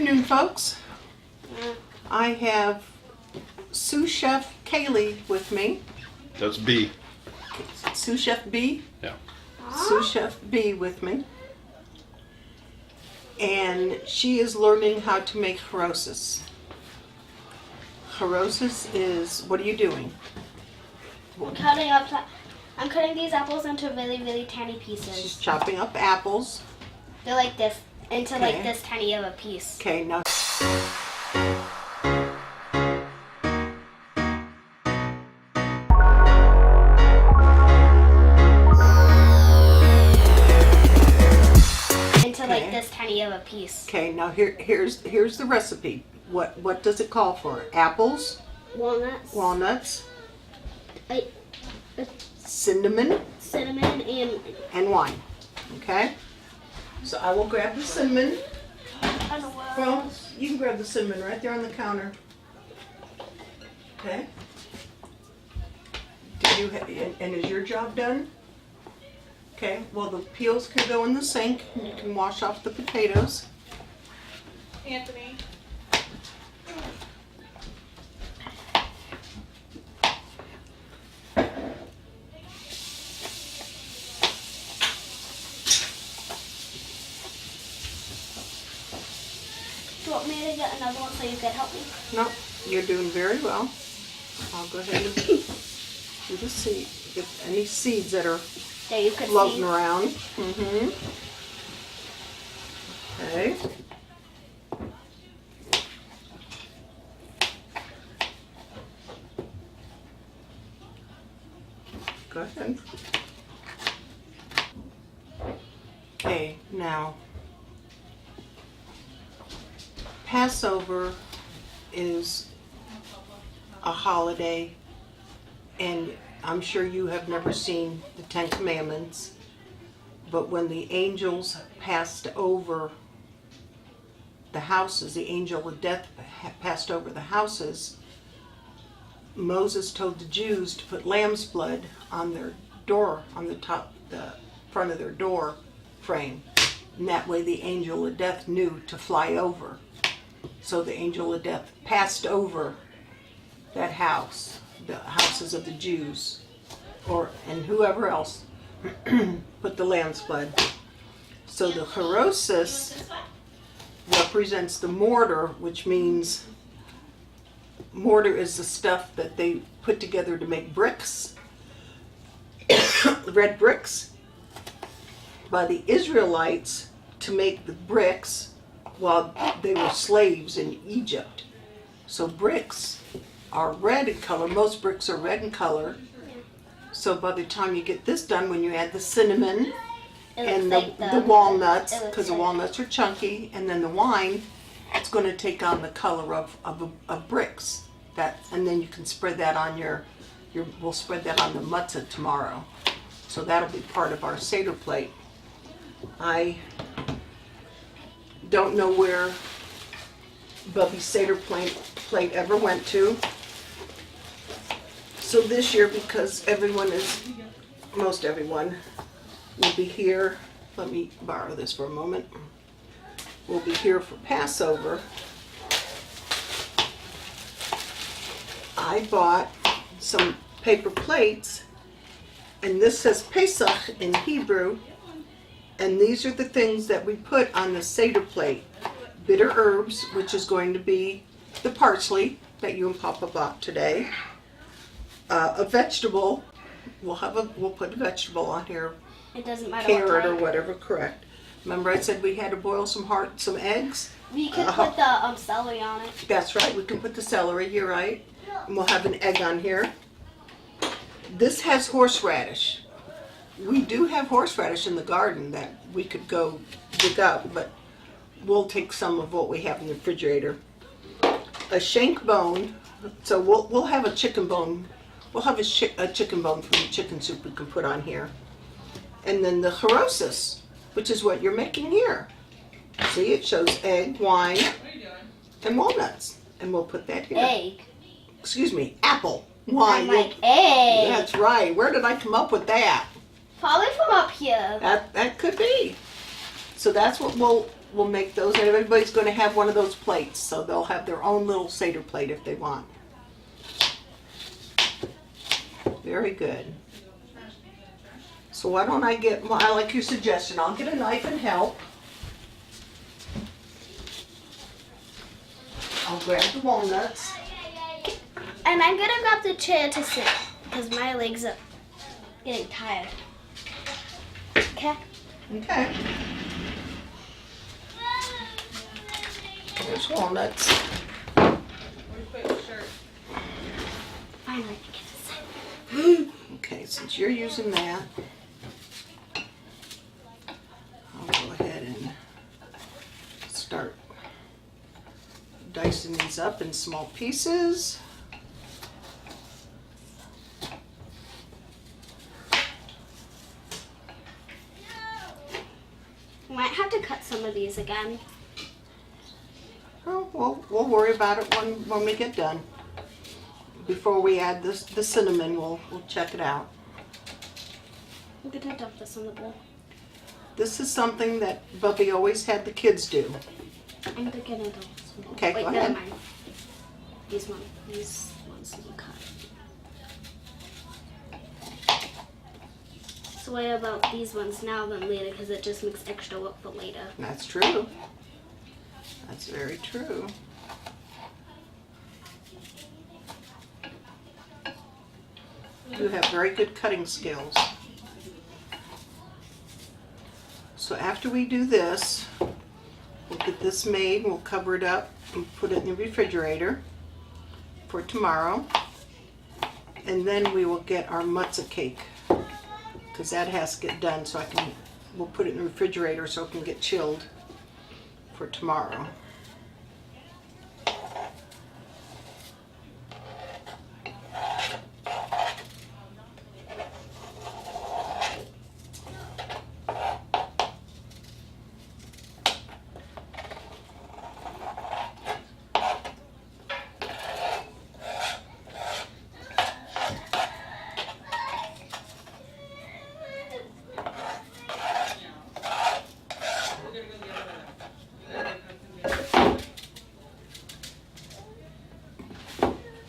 afternoon, folks. I have sous chef Kaylee with me. That's B. Sous chef B? Yeah. Sous chef B with me. And she is learning how to make haroset. Haroset is, what are you doing? I'm cutting these apples into really, really tiny pieces. She's chopping up apples. They're like this, into Okay. like this tiny of a piece. Okay, now Into like this tiny of a piece. okay, now here's the recipe. What does it call for? Apples, Walnuts, cinnamon, cinnamon, and wine. Okay? So I will grab the cinnamon. Well, you can grab the cinnamon right there on the counter. Okay? And is your job done? Okay, well the peels can go in the sink. You can wash off the potatoes. Anthony. Do you want me to get another one so you can help me? No, you're doing very well. I'll go ahead and do the seed. Get any seeds that are There you can floating see. around. Okay. Go ahead. Okay, now Passover is a holiday, and I'm sure you have never seen the Ten Commandments, but when the angels passed over the houses, the angel of death passed over the houses, Moses told the Jews to put lamb's blood on their door, on the front of their door frame, and that way the angel of death knew to fly over. So the angel of death passed over that house, the houses of the Jews, and whoever else put the lamb's blood. So the haroset represents the mortar, which means mortar is the stuff that they put together to make bricks, red bricks, by the Israelites to make the bricks while they were slaves in Egypt. So bricks are red in color. Most bricks are red in color. So by the time you get this done, when you add the cinnamon and the walnuts, because the walnuts are chunky, and then the wine, it's going to take on the color of bricks. And then you can spread that on we'll spread that on the matzo tomorrow. So that'll be part of our Seder plate. I don't know where Bubby's Seder plate ever went to. So this year, because most everyone will be here, let me borrow this for a moment, will be here for Passover, I bought some paper plates, and this says Pesach in Hebrew, and these are the things that we put on the Seder plate. Bitter herbs, which is going to be the parsley that you and Papa bought today. A vegetable, we'll put a vegetable on here. It doesn't matter Carrot what or type. whatever, correct. Remember I said we had to boil some eggs? We could put the celery on it. That's right, we can put the celery, you're right. And we'll have an egg on here. This has horseradish. We do have horseradish in the garden that we could go dig up, but we'll take some of what we have in the refrigerator. A shank bone, so we'll have a chicken bone. We'll have a chicken bone from the chicken soup we can put on here. And then the haroset, which is what you're making here. See, it shows egg, wine, and walnuts. And we'll put that here. Egg. Excuse me, apple, wine. I'm like, egg. That's right. Where did I come up with that? Probably from up here. That could be. So that's what we'll make those. And everybody's going to have one of those plates, so they'll have their own little Seder plate if they want. Very good. So why don't I get, well, I like your suggestion. I'll get a knife and help. I'll grab the walnuts. And I'm gonna grab the chair to sit because my legs are getting tired. Okay. Okay. There's walnuts. Where you put your shirt? Finally, I get to sit. Okay, since you're using that, I'll go ahead and start dicing these up in small pieces. Might have to cut some of these again. Oh, we'll worry about it when we get done. Before we add the cinnamon, we'll check it out. I'm gonna dump this in the bowl. This is something that Bubby always had the kids do. I'm gonna dump this in the bowl. Okay, Wait, go never ahead. mind. These ones you cut. So what about these ones now than later? Because it just makes extra work for later. That's true. That's very true. You have very good cutting skills. So after we do this, we'll get this made, we'll cover it up and put it in the refrigerator for tomorrow. And then we will get our matzo cake, because that has to get done, so we'll put it in the refrigerator so it can get chilled for tomorrow.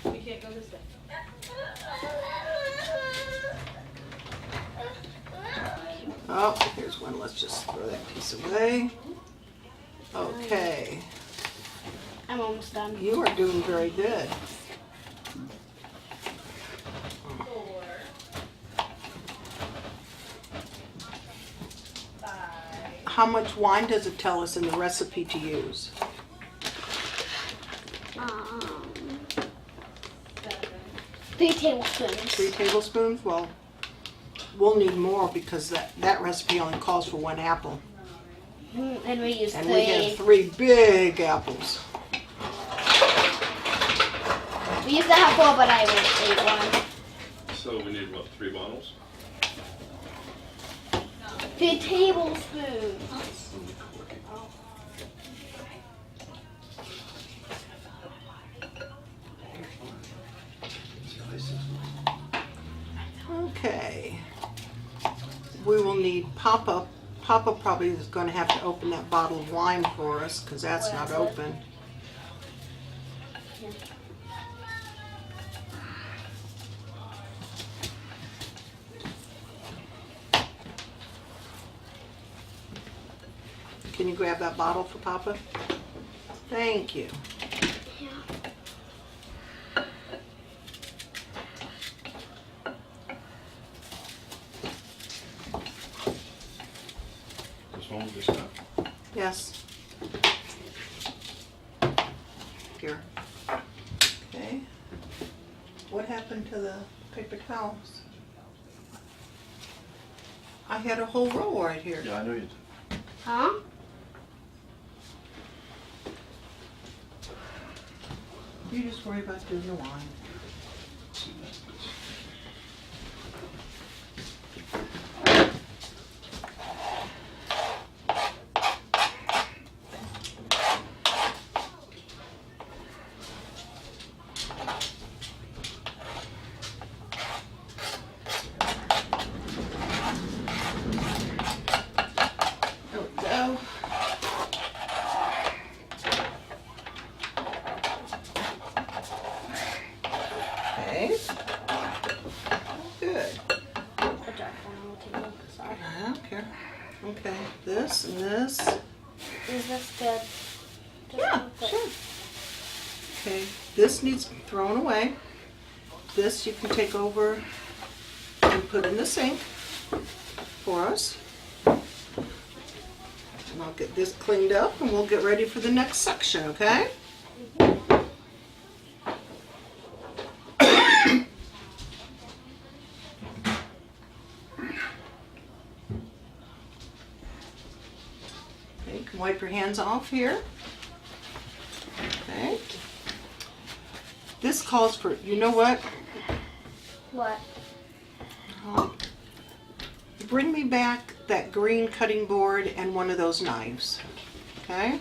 You can't go this way. Oh, here's one. Let's just throw that piece away. Okay. I'm almost done. You are doing very good. 4, 5, How much wine does it tell us in the recipe to use? 3 tablespoons. 3 tablespoons? Well, we'll need more because that recipe only calls for 1 apple. And we use And 3. we have 3 big apples. We used to have 4, but I ate 1. So we need, what, 3 bottles? 3 tablespoons. Okay. We will need Papa. Papa probably is going to have to open that bottle of wine for us because that's not open. Yeah. Can you grab that bottle for Papa? Thank you. This one with this stuff? Yes. Here. Okay. What happened to the paper towels? I had a whole roll right here. Yeah, I know you did. Huh? You just worry about doing the wine. There we go. Okay, this and this. Is this good? Yeah, sure. Okay, this needs thrown away. This you can take over and put in the sink for us. And I'll get this cleaned up and we'll get ready for the next section, okay? Okay, you can wipe your hands off here. Okay. This calls for, you know what? What? Bring me back that green cutting board and one of those knives. Okay?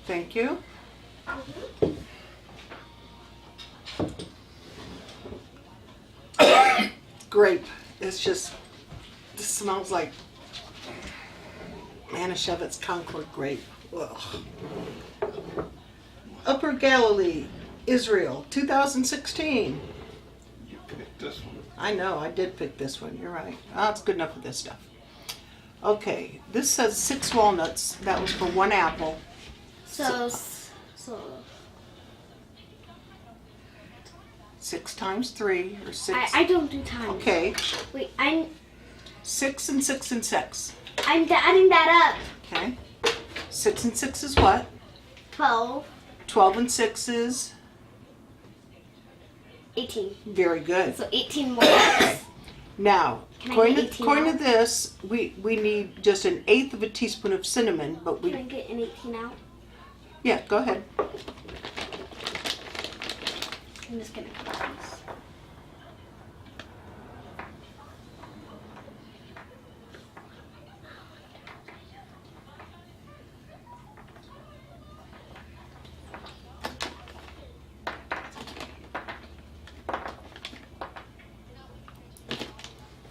Thank you. Grape. It's just, this smells like Manischewitz Concord grape. Ugh. Upper Galilee, Israel, 2016. You picked this one. I know, I did pick this one. You're right. Oh, it's good enough for this stuff. Okay, this says 6 walnuts. That was for 1 apple. So 6 times 3 or 6. I don't do time. Okay, Wait, I'm 6 and 6 and 6. adding that up. Okay, 6 and 6 is what? 12, 12 and 6 is 18. very good. So 18 more cups. Now, Can I according get to, 18 according to out? this, we need just 1/8 of a teaspoon of cinnamon, but Can I we, get an 18 out? yeah, go ahead. I'm just gonna cut these.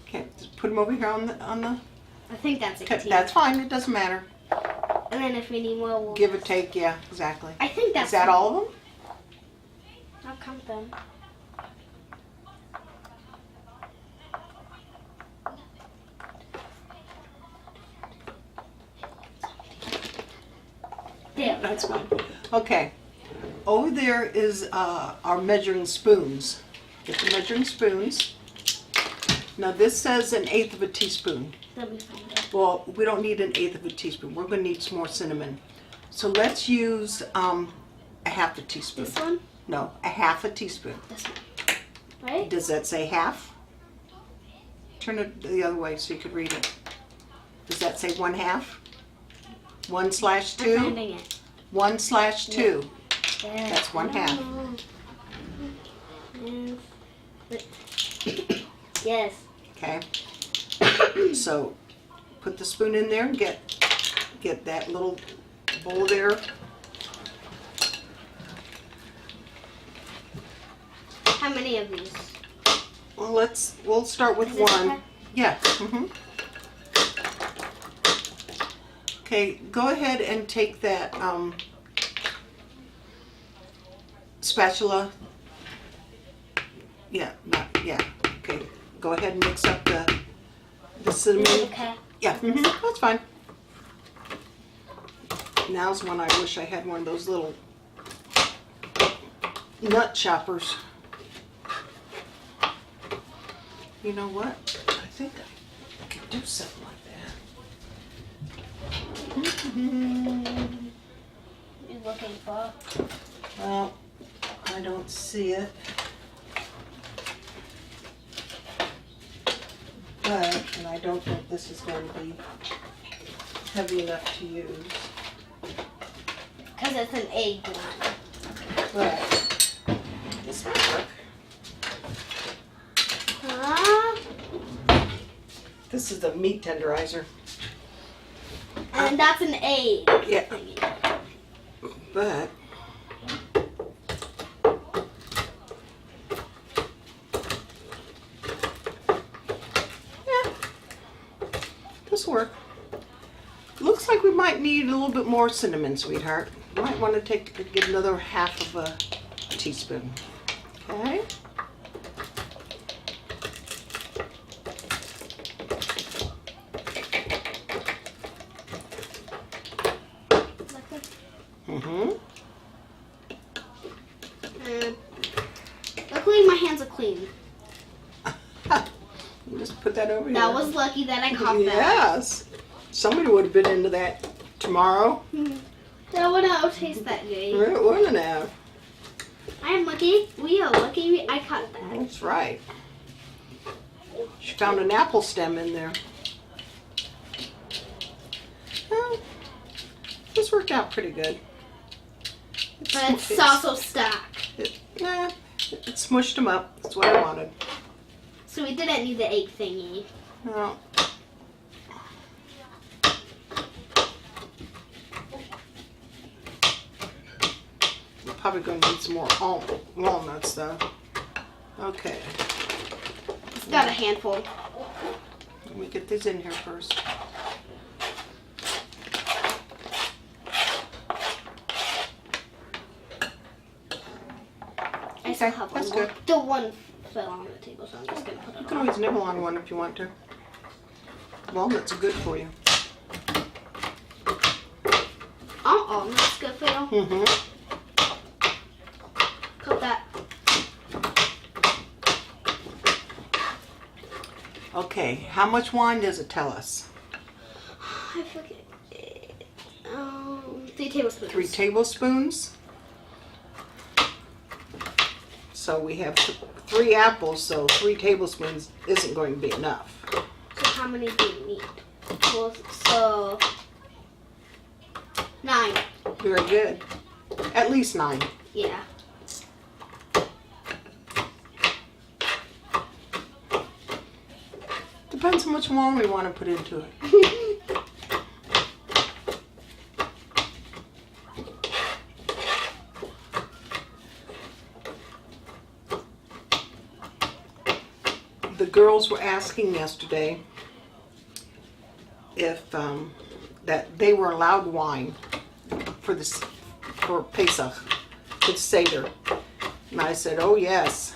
Okay, just put them over here on the, I think that's 18. that's fine, it doesn't matter. And then if we need more, we'll Give or take, yeah, exactly. I think that's Is that all of them? I'll count them. There. That's fine. Okay. Over there is our measuring spoons. Get the measuring spoons. Now this says 1/8 of a teaspoon. Let me find it. Well, we don't need 1/8 of a teaspoon. We're going to need some more cinnamon. So let's use a 1/2 a teaspoon. This one? No, a 1/2 a teaspoon. This one. Right? Does that say half? Turn it the other way so you could read it. Does that say 1/2? 1/2? I'm finding it. 1/2. There. That's 1/2. Yes. Okay. So put the spoon in there and get that little bowl there. How many of these? Well, we'll start with Is this one. okay? Yeah. Okay, go ahead and take that spatula. Yeah, okay. Go ahead and mix up the cinnamon. Okay. Yeah, that's fine. Now's when I wish I had one of those little nut choppers. You know what? I think I could do something like that. You're looking for? Well, I don't see it. But, and I don't think this is going to be heavy enough to use. Because it's an egg one. But this might work. Huh? This is a meat tenderizer. And that's an egg. Yeah. But yeah, this will work. Looks like we might need a little bit more cinnamon, sweetheart. You might want to get another 1/2 of a teaspoon. Okay. that over here. That was lucky that I caught that. Yes. Somebody would have been into that tomorrow. That would not taste that good. It wouldn't have. I'm lucky. We are lucky I caught that. That's right. She found an apple stem in there. Well, this worked out pretty good. But it's also stuck. It smushed them up. That's what I wanted. So we didn't need the egg thingy. No. We're probably going to need some more walnuts, though. Okay. It's got a handful. Let me get these in here first. I still have one that's more. good. The one fell on the table, so I'm just going to put You it can on. always nibble on one if you want to. Walnuts are good for you. Oh, that's good for you. Mm-hmm. Cut that. Okay, how much wine does it tell us? I forget. 3 tablespoons. 3 tablespoons. So we have 3 apples, so 3 tablespoons isn't going to be enough. So how many do you need? Well, so 9. Very good. At least 9. Yeah. Depends how much wine we want to put into it. The girls were asking yesterday if that they were allowed wine for Pesach, for the Seder, and I said, "Oh yes."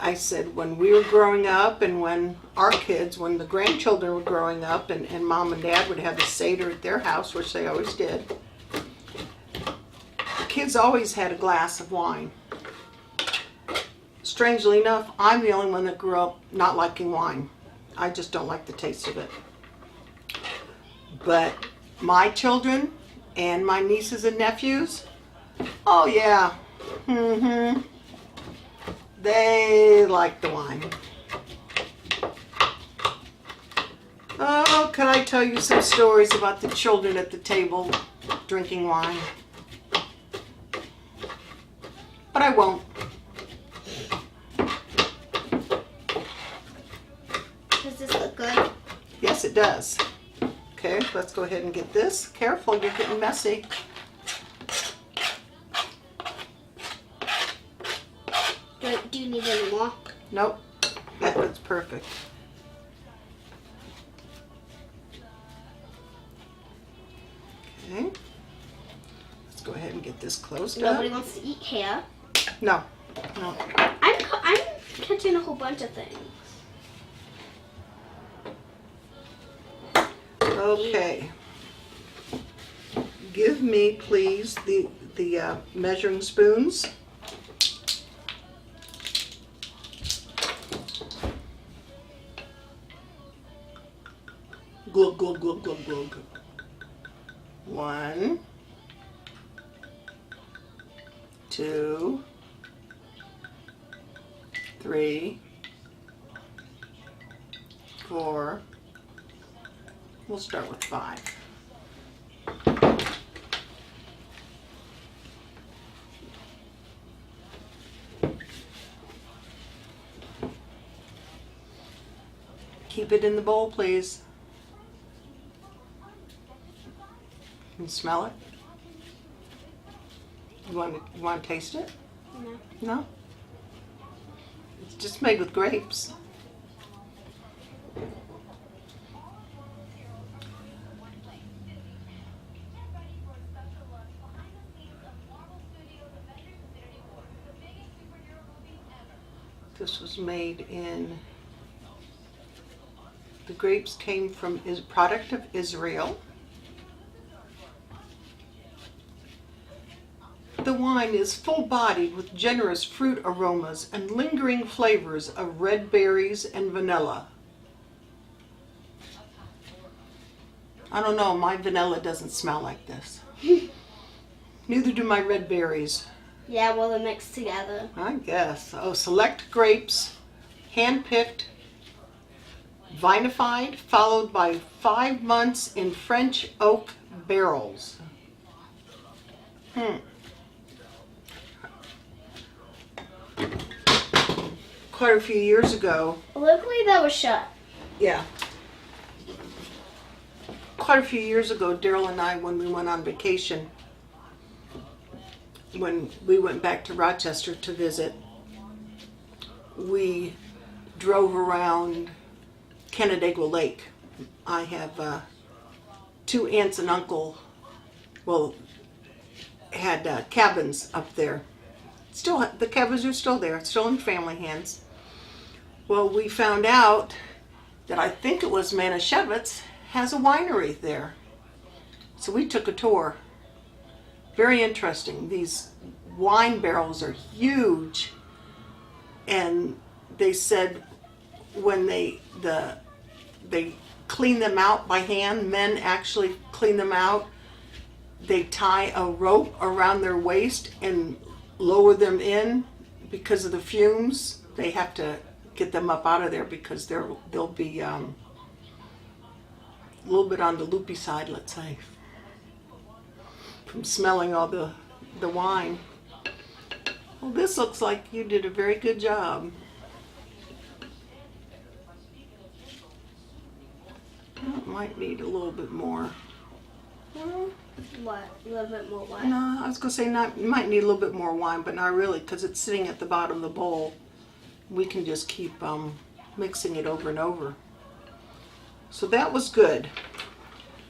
I said, when we were growing up, and when our kids, when the grandchildren were growing up, and Mom and Dad would have the Seder at their house, which they always did, the kids always had a glass of wine. Strangely enough, I'm the only one that grew up not liking wine. I just don't like the taste of it. But my children and my nieces and nephews, oh yeah, they like the wine. Oh, can I tell you some stories about the children at the table drinking wine? But I won't. Does this look good? Yes, it does. Okay, let's go ahead and get this. Careful, you're getting messy. Do you need any more? Nope, that's perfect. Okay, let's go ahead and get this closed Nobody up. wants to eat hair. No. I'm catching a whole bunch of things. Okay. Give me, please, the measuring spoons. Glug, glug, glug, glug, glug. 1, 2, 3, 4. We'll start with 5. Keep it in the bowl, please. Can you smell it? You want to taste it? No. No? It's just made with grapes. This was made in, the grapes came from, is a product of Israel. The wine is full-bodied with generous fruit aromas and lingering flavors of red berries and vanilla. I don't know, my vanilla doesn't smell like this. Neither do my red berries. Yeah, well, they're mixed together. I guess. Oh, select grapes, hand-picked, vinified, followed by 5 months in French oak barrels. Quite a few years ago, Luckily, that was shut. yeah. Quite a few years ago, Daryl and I, when we went on vacation, when we went back to Rochester to visit, we drove around Canandaigua Lake. I have 2 aunts and uncle, well, had cabins up there. Still, the cabins are still there, still in family hands. Well, we found out that I think it was Manischewitz has a winery there. So we took a tour. Very interesting. These wine barrels are huge. And they said when they clean them out by hand, men actually clean them out, they tie a rope around their waist and lower them in because of the fumes. They have to get them up out of there because they'll be a little bit on the loopy side, let's say, from smelling all the wine. Well, this looks like you did a very good job. It might need a little bit more. Well, What? A little bit more what? no, I was going to say you might need a little bit more wine, but not really because it's sitting at the bottom of the bowl. We can just keep mixing it over and over. So that was good.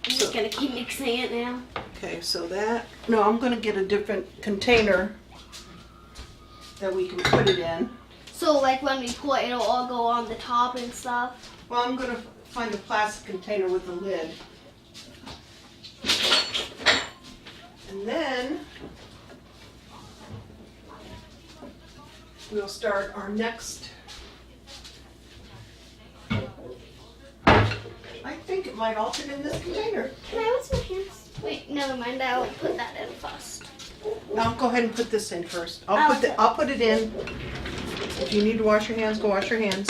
I'm just gonna keep mixing it now. Okay, so no, I'm going to get a different container that we can put it in. So, like when we pour, it'll all go on the top and stuff. Well, I'm going to find a plastic container with a lid. And then we'll start our next. I think it might all fit in this container. Can I wash my hands? Wait, never mind. I'll put that in first. Now go ahead and put this in first. Oh, I'll put it in. If you need to wash your hands, go wash your hands.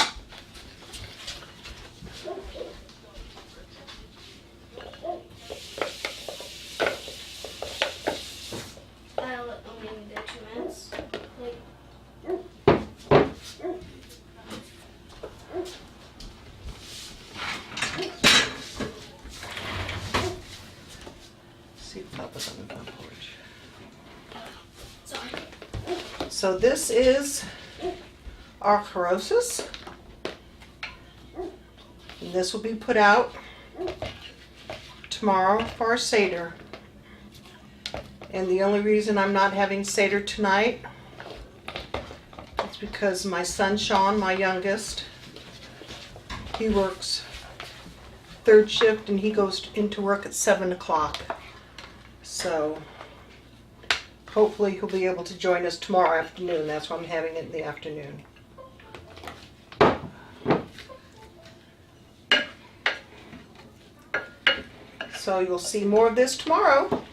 I'll only do 2 minutes. Like, See if that was on the front porch. sorry. So this is our charoses. And this will be put out tomorrow for our Seder. And the only reason I'm not having Seder tonight is because my son Sean, my youngest, he works 3rd shift and he goes into work at 7 o'clock. So hopefully he'll be able to join us tomorrow afternoon. That's why I'm having it in the afternoon. So you'll see more of this tomorrow.